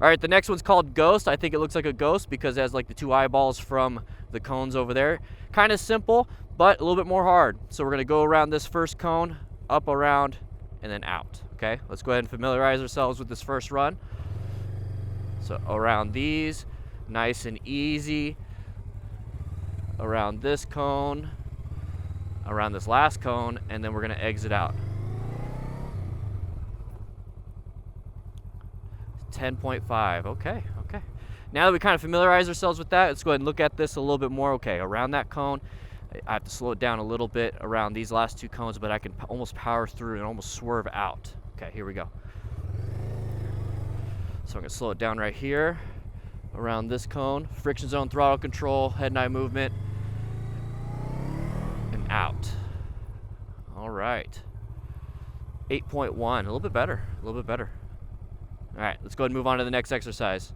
All right, the next one's called Ghost. I think it looks like a ghost because it has like the 2 eyeballs from the cones over there. Kind of simple, but a little bit more hard. So we're gonna go around this first cone, up, around, and then out, okay? Let's go ahead and familiarize ourselves with this first run. So around these, nice and easy. Around this cone, around this last cone, and then we're gonna exit out. 10.5, okay. Now that we kind of familiarize ourselves with that, let's go ahead and look at this a little bit more. Okay, around that cone, I have to slow it down a little bit around these last 2 cones, but I can almost power through and almost swerve out. Okay, here we go. So I'm gonna slow it down right here, around this cone, friction zone, throttle control, head and eye movement, and out. All right, 8.1, a little bit better. All right, let's go ahead and move on to the next exercise.